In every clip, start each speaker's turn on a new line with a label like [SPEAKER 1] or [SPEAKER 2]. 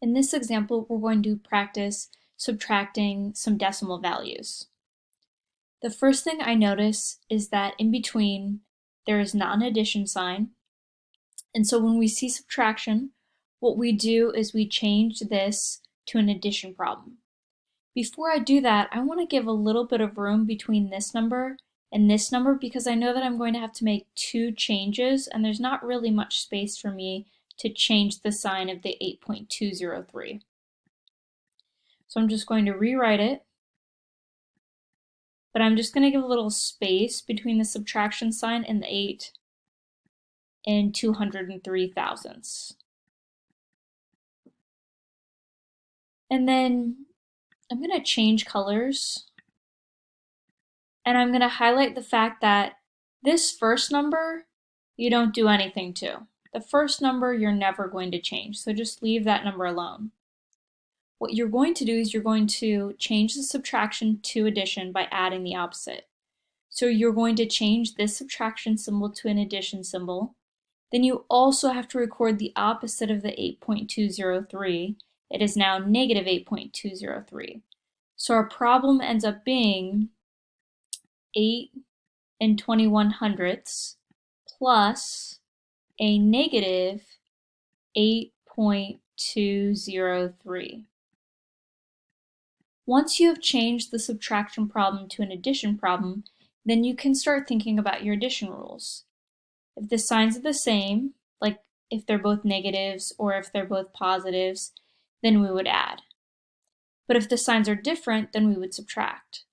[SPEAKER 1] In this example, we're going to practice subtracting some decimal values. The first thing I notice is that in between there is not an addition sign. And so when we see subtraction, what we do is we change this to an addition problem. Before I do that, I want to give a little bit of room between this number and this number because I know that I'm going to have to make two changes and there's not really much space for me to change the sign of the 8.203. So I'm just going to rewrite it, but I'm just going to give a little space between the subtraction sign and the 8 and 203 thousandths. And then I'm going to change colors, and I'm going to highlight the fact that this first number you don't do anything to. The first number you're never going to change, so just leave that number alone. What you're going to do is you're going to change the subtraction to addition by adding the opposite. So you're going to change this subtraction symbol to an addition symbol. Then you also have to record the opposite of the 8.203. It is now negative 8.203. So our problem ends up being 8 and 21 hundredths plus a negative 8.203. Once you have changed the subtraction problem to an addition problem, then you can start thinking about your addition rules. If the signs are the same, like if they're both negatives or if they're both positives, then we would add. But if the signs are different, then we would subtract.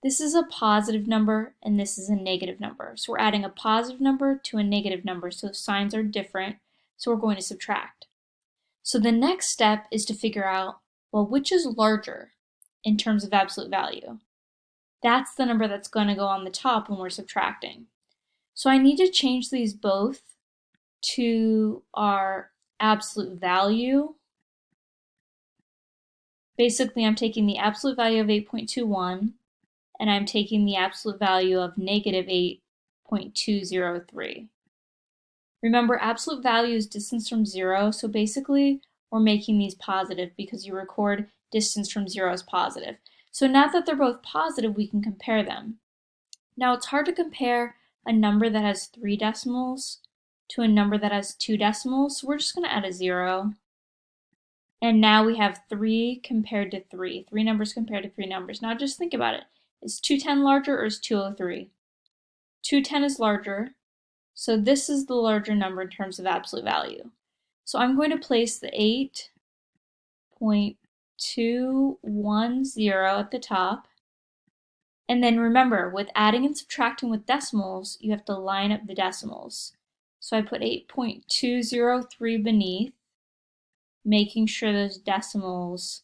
[SPEAKER 1] This is a positive number and this is a negative number. So we're adding a positive number to a negative number, so signs are different, so we're going to subtract. So the next step is to figure out, well, which is larger in terms of absolute value? That's the number that's going to go on the top when we're subtracting. So I need to change these both to our absolute value. Basically, I'm taking the absolute value of 8.21 and I'm taking the absolute value of negative 8.203. Remember, absolute value is distance from 0, so basically we're making these positive because you record distance from 0 as positive. So now that they're both positive, we can compare them. Now it's hard to compare a number that has 3 decimals to a number that has 2 decimals, so we're just going to add a 0. And now we have 3 compared to 3. 3 numbers compared to 3 numbers. Now just think about it. Is 210 larger or is 203? 210 is larger, so this is the larger number in terms of absolute value. So I'm going to place the 8.210 at the top. And then remember, with adding and subtracting with decimals, you have to line up the decimals. So I put 8.203 beneath, making sure those decimals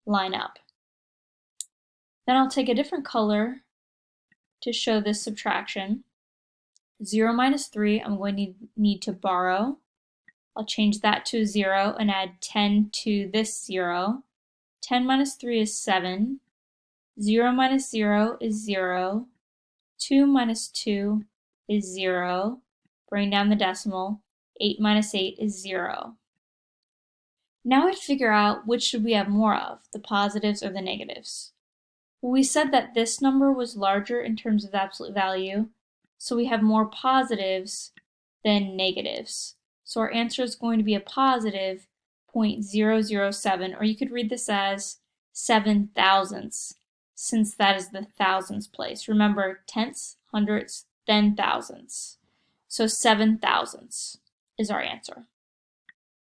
[SPEAKER 1] line up. Then I'll take a different color to show this subtraction. 0 minus 3, I'm going to need to borrow. I'll change that to 0 and add 10 to this 0. 10 minus 3 is 7. 0 minus 0 is 0. 2 minus 2 is 0. Bring down the decimal. 8 minus 8 is 0. Now we figure out which should we have more of, the positives or the negatives. Well, we said that this number was larger in terms of absolute value, so we have more positives than negatives. So our answer is going to be a positive 0.007, or you could read this as 7 thousandths, since that is the thousandths place. Remember, tenths, hundredths, then thousandths. So 7 thousandths is our answer.